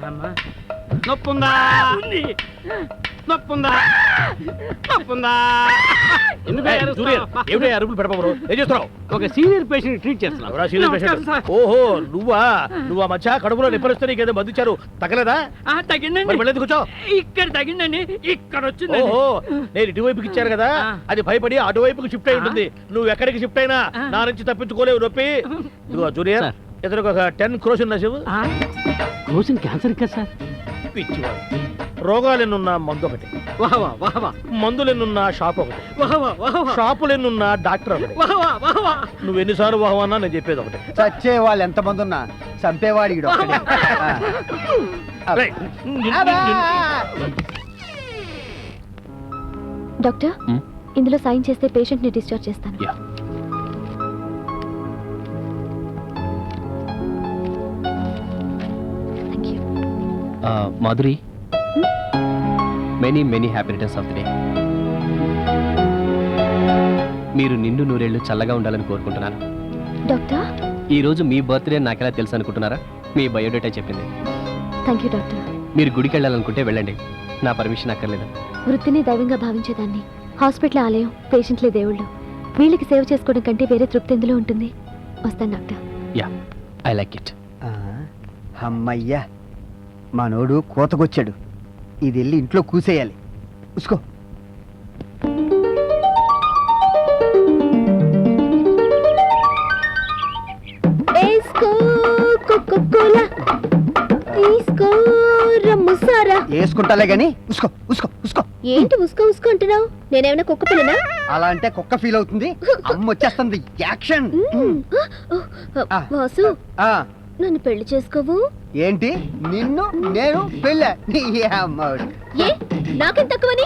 అమ్మా నొప్పుందా నొప్పుందా నొప్పుందా అరుపులు పెడపరు ఏం చేస్తున్నావు? ఒక సీనియర్ పేషెంట్ ట్రీట్ చేస్తున్నావు. ఓహో నువ్వు ఆ మధ్య కడుపులో నిప్పరిస్తే నీకేదో మందిచ్చారు తగలేదా? తగ్గిందండి. కూర్చో. ఇక్కడ తగ్గిందండి, ఇక్కడ వచ్చింది. ఓహో నేను ఇటువైపుకి ఇచ్చారు కదా, అది భయపడి అటువైపుకి షిఫ్ట్ అయి ఉంటుంది. నువ్వు ఎక్కడికి షిఫ్ట్ అయినా నా నుంచి తప్పించుకోలేవు నొప్పి. ఇదిగో జూనియర్, ఇతనికి ఒక 10 crores నశివు. క్రోసిన్ క్యాన్సర్ కదా సార్. పిచ్చివాడు, రోగాలెన్నున్నా మందు ఒకటి, మందులెన్నున్నా షాప్ ఒకటి, షాపులెన్నున్నా డాక్టర్ ఒకటి. నువ్వు ఎన్నిసార్లు వాహవన్నా నేను చెప్పేది ఒకటి. చచ్చే వాళ్ళు ఎంతమంది ఉన్నా చంపేవాడి డాక్టర్, ఇందులో సైన్ చేస్తే పేషెంట్ ని డిశ్చార్జ్ చేస్తాను. Madhuri, many happy returns of the day. మీరు నిండు నూరేళ్లు చల్లగా ఉండాలని కోరుకుంటున్నాను. డాక్టర్, ఈ రోజు మీ బర్త్డే నాకెలా తెలుసు అనుకుంటున్నారా? మీ బయోడేటా చెప్పింది. Thank you doctor. మీరు గుడికి వెళ్ళాలనుకుంటే వెళ్ళండి, నా పర్మిషన్ అక్కర్లేదు. వృత్తిని దైవంగా భావించేదాన్ని. హాస్పిటల్ ఆలయం, పేషెంట్లే దేవుళ్ళు. వీళ్ళకి సేవ చేసుకోవడం కంటే వేరే తృప్తి ఎందులో ఉంటుంది? వస్తాను doctor. Yeah, I like it. అమ్మయ్యా, మనోడు కోతకొచ్చాడు. ఇది వెళ్ళి ఇంట్లో కూసేయాలి. ఉసుకో. వేసుకుంటాలే గాని ఉసుకో ఉసుకో ఉసుకో. ఏంటి ఉసుకో ఉసుకో అంటున్నావు? నేనేమైనా కుక్క పిల్లనా? అలా అంటే కుక్క ఫీల్ అవుతుంది. అమ్మ వచ్చేస్తుంది. యాక్షన్. వాసు, నన్ను పెళ్లి చేసుకోవు? ఏంటి నిన్ను నేను పెళ్ళ? నాకేం తక్కువని?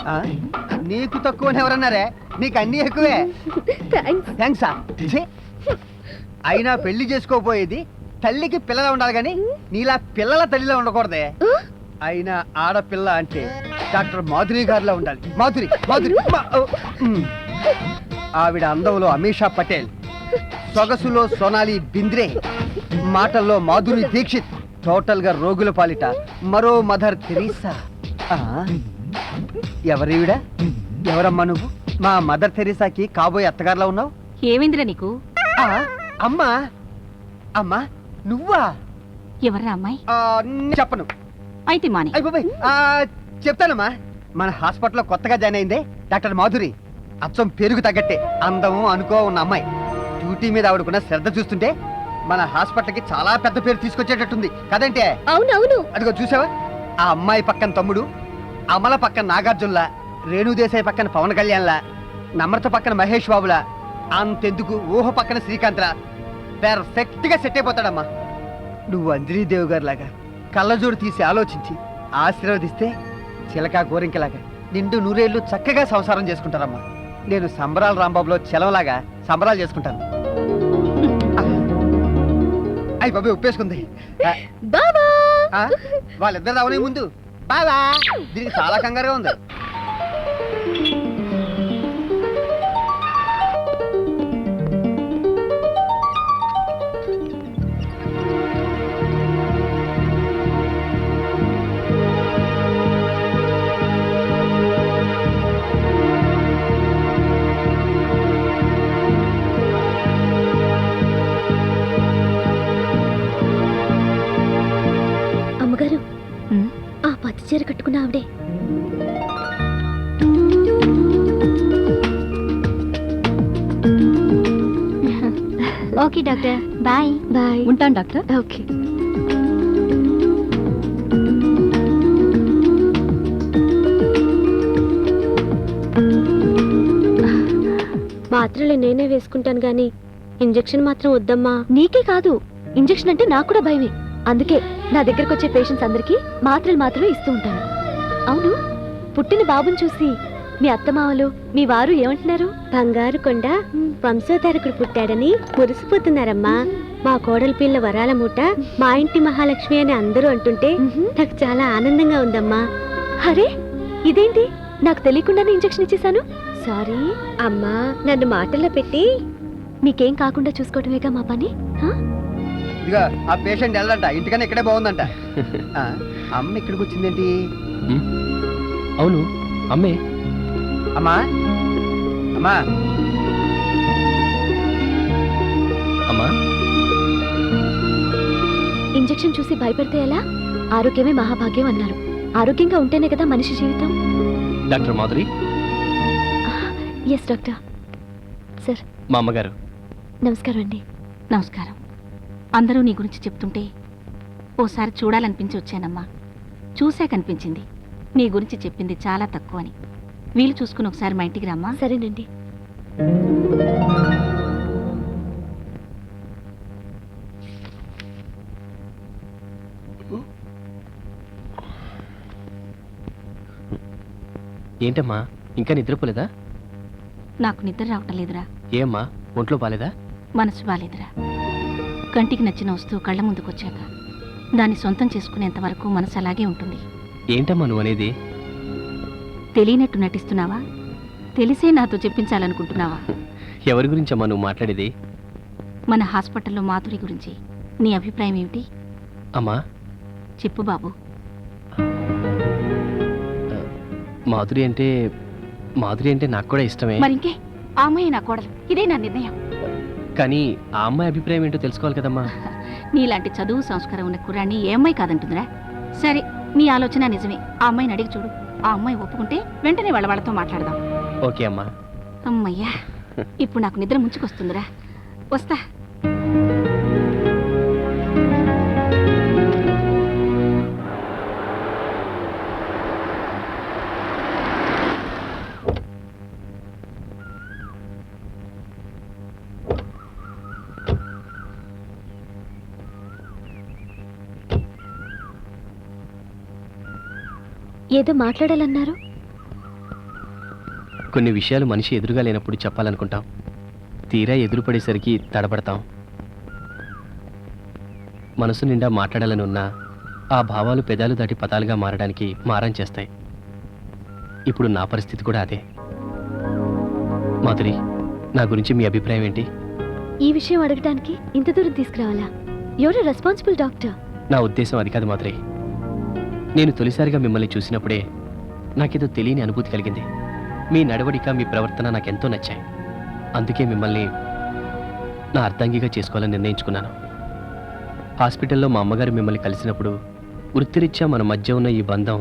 నీకు తక్కువని ఎవరన్నారే? నీకు అన్ని ఎక్కువే. థ్యాంక్స్. అయినా పెళ్లి చేసుకోపోయేది తల్లికి పిల్లలా ఉండాలి గాని నీలా పిల్లల తల్లిలా ఉండకూడదే. అయినా ఆడపిల్ల అంటే డాక్టర్ మాధురి గారిలా ఉండాలి. మాధురి మాధురి. ఆవిడ అందంలో అమీషా పటేల్, సొగసులో సోనాలి బింద్రే, మాటల్లో మాధురి దీక్షిత్, టోటల్ గా రోగుల పాలిట మరో మదర్ తెరీసా. ఎవరివిడ? ఎవరమ్మా నువ్వు? మా మదర్ తెరీసాకి కాబోయే అత్తగారులా ఉన్నావు. ఏమైందిరా నీకు? అమ్మా అమ్మా నువ్వా? ఎవర్రా అమ్మాయి? చెప్పను. అయితే మాని. చెప్తానమ్మా. మన హాస్పిటల్లో కొత్తగా జాయిన్ అయిందే డాక్టర్ మాధురి. అచ్చం పెరుగు తగ్గట్టే అందము అనుకో ఉన్న అమ్మాయి. డ్యూటీ మీద ఆవిడకున్న శ్రద్ధ చూస్తుంటే మన హాస్పిటల్ కి చాలా పెద్ద పేరు తీసుకొచ్చేటట్టుంది కదంటే? అవునవును. అదిగో చూసావా, ఆ అమ్మాయి పక్కన తమ్ముడు, అమల పక్కన నాగార్జున్లా, రేణుదేశాయ్ పక్కన పవన్ కళ్యాణ్లా, నమ్రత పక్కన మహేష్ బాబులా, అంతెందుకు ఊహ పక్కన శ్రీకాంత్లా పెర్ఫెక్ట్ గా సెట్ అయిపోతాడమ్మా. నువ్వు అంజలీదేవి గారి లాగా కళ్ళజోడు తీసి ఆలోచించి ఆశీర్వదిస్తే చిలక గోరింకలాగా నిండు నూరేళ్లు చక్కగా సంసారం చేసుకుంటారమ్మా. నేను సంబరాల రాంబాబులో చెలవలాగా సంబరాలు చేసుకుంటాను. అయ్యి బాబు ఒప్పేసుకుంది. వాళ్ళిద్దరు రావనే ముందు బాబా దీనికి చాలా కంగారుగా ఉంది. అమ్మగారు, ఆ పత్తి చీర కట్టుకున్న ఆవిడే. Okay doctor, bye. బాయ్. ఉంటాను డాక్టర్. ఓకే. మాత్రలు నేనే వేసుకుంటాను గాని ఇంజెక్షన్ మాత్రం వద్దమ్మా. నీకే కాదు, ఇంజెక్షన్ అంటే నాకు కూడా భయమే. అందుకే నా దగ్గరకు వచ్చే పేషెంట్స్ అందరికీ మాత్రలు మాత్రమే ఇస్తూ ఉంటాను. అవును, పుట్టిన బాబుని చూసి మీ అత్తమావలు మీ వారు ఏమంటున్నారు? బంగారు కొండ వంశోధారకుడు పుట్టాడని మురిసిపోతున్నారమ్మా. మా కోడలి పిల్ల వరాల మూట, మా ఇంటి మహాలక్ష్మి అని అందరూ అంటుంటే నాకు చాలా ఆనందంగా ఉందమ్మా. అరే ఇదేంటి, నాకు తెలియకుండానే ఇంజెక్షన్ ఇచ్చేసాను. సారీ అమ్మా, నన్ను మాటల్లో పెట్టి. మీకేం కాకుండా చూసుకోవటమేగా మా పని. ఇదిగా ఆ పేషెంట్ వెళ్ళంట, ఇంటికన్నా ఇక్కడే బాగుందంట. ఆ, అమ్మ ఇక్కడికి వచ్చిందేంటి? ఉమ్, అవును అమ్మే. అమ్మా అమ్మా అమ్మా, ఇంజెక్షన్ చూసి భయపడితే ఎలా? ఆరోగ్యమే మహాభాగ్యం అన్నారు. ఆరోగ్యంగా ఉంటేనే కదా మనిషి జీవితం. Doctor Madhuri, yes doctor. Sir మా అమ్మగారు. నమస్కారం అండి. నమస్కారం. అందరూ నీ గురించి చెప్తుంటే ఓసారి చూడాలనిపించి వచ్చానమ్మా. చూసే కనిపించింది నీ గురించి చెప్పింది చాలా తక్కువ అని. వీలు చూసుకుని ఒకసారి మా ఇంటికి రమ్మా. సరేనండి. ఏంటమ్మా ఇంకా నిద్రపోలేదా? నాకు నిద్ర రావటం లేదురా. ఏమ్మా ఒంట్లో బాలేదా? మనసు బాలేదురా. కంటికి నచ్చిన వస్తువు కళ్ళ ముందుకొచ్చాక దాన్ని సొంతం చేసుకునేంత వరకు మనసు అలాగే ఉంటుంది. ఏంటమ్మా నువ్వు అనేది? తెలియనట్టు నటిస్తున్నావా? తెలిసే నాతో చెప్పించాలనుకుంటున్నావా? ఎవరి గురించమ్మా నువ్వు మాట్లాడేది? మన హాస్పిటల్లో మాధురి గురించి నీ అభిప్రాయం ఏమిటి? అమ్మా, చెప్పు బాబు. మాధురి అంటే నాకు కూడా ఇష్టమే. మరింకే, ఆ అమ్మాయి నా కోడలు. ఇదే నా నిర్ణయం. కానీ ఆ అమ్మాయి అభిప్రాయం ఏంటో తెలుసుకోవాలి కదమ్మా. నీలాంటి చదువు సంస్కారం ఉన్న కుర్రాన్ని ఏ అమ్మాయి కాదంటుందిరా? సరే, నీ ఆలోచన నిజమే. ఆ అమ్మాయిని అడిగి చూడు. ఆ అమ్మాయి ఒప్పుకుంటే వెంటనే వాళ్ళతో మాట్లాడదాం. ఓకే అమ్మా. అమ్మయ్యా, ఇప్పుడు నాకు నిద్ర ముంచుకొస్తుందిరా. వస్తా. ఏదో మాట్లాడాలన్నారు. కొన్ని విషయాలు మనిషి ఎదురుగా లేనప్పుడు చెప్పాలనుకుంటాం. తీరా ఎదురుపడేసరికి తడబడతాం. మనసు నిండా మాట్లాడాలని ఉన్నా ఆ భావాలు పెదాలు దాటి పదాలుగా మారడానికి మారం చేస్తాయి. ఇప్పుడు నా పరిస్థితి కూడా అదే. మాధురి, నా గురించి మీ అభిప్రాయం ఏంటి? ఈ విషయం అడగడానికి ఇంత దూరం తీసుకురావాలా? ఎవరు రెస్పాన్సిబుల్ డాక్టర్? నా ఉద్దేశం అది కాదు మాధురి. నేను తొలిసారిగా మిమ్మల్ని చూసినప్పుడే నాకేదో తెలియని అనుభూతి కలిగింది. మీ నడవడిక, మీ ప్రవర్తన నాకెంతో నచ్చాయి. అందుకే మిమ్మల్ని నా అర్ధాంగిగా చేసుకోవాలని నిర్ణయించుకున్నాను. హాస్పిటల్లో మా అమ్మగారు మిమ్మల్ని కలిసినప్పుడు వృత్తిరీత్యా మన మధ్య ఉన్న ఈ బంధం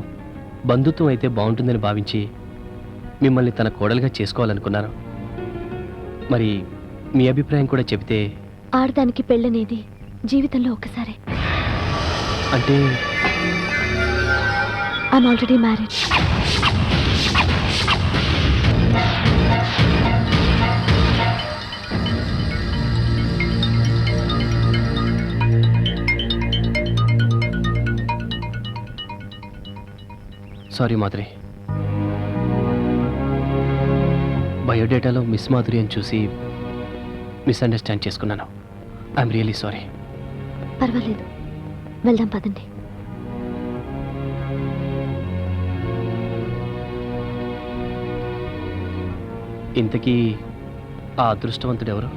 బంధుత్వం అయితే బాగుంటుందని భావించి మిమ్మల్ని తన కోడలుగా చేసుకోవాలనుకున్నాను. మరి మీ అభిప్రాయం కూడా చెబితే? ఆడదానికి పెళ్ళనేది జీవితంలో ఒక్కసారే. అంటే I'm already married. Sorry Madhuri. బయోడేటాలో మిస్ మాధురి అని చూసి మిస్అండర్స్టాండ్ చేసుకున్నాను. I'm really sorry. పర్వాలేదు, వెళ్దాం పదండి. ఇంతకీ ఆ అదృష్టవంతుడు ఎవరు?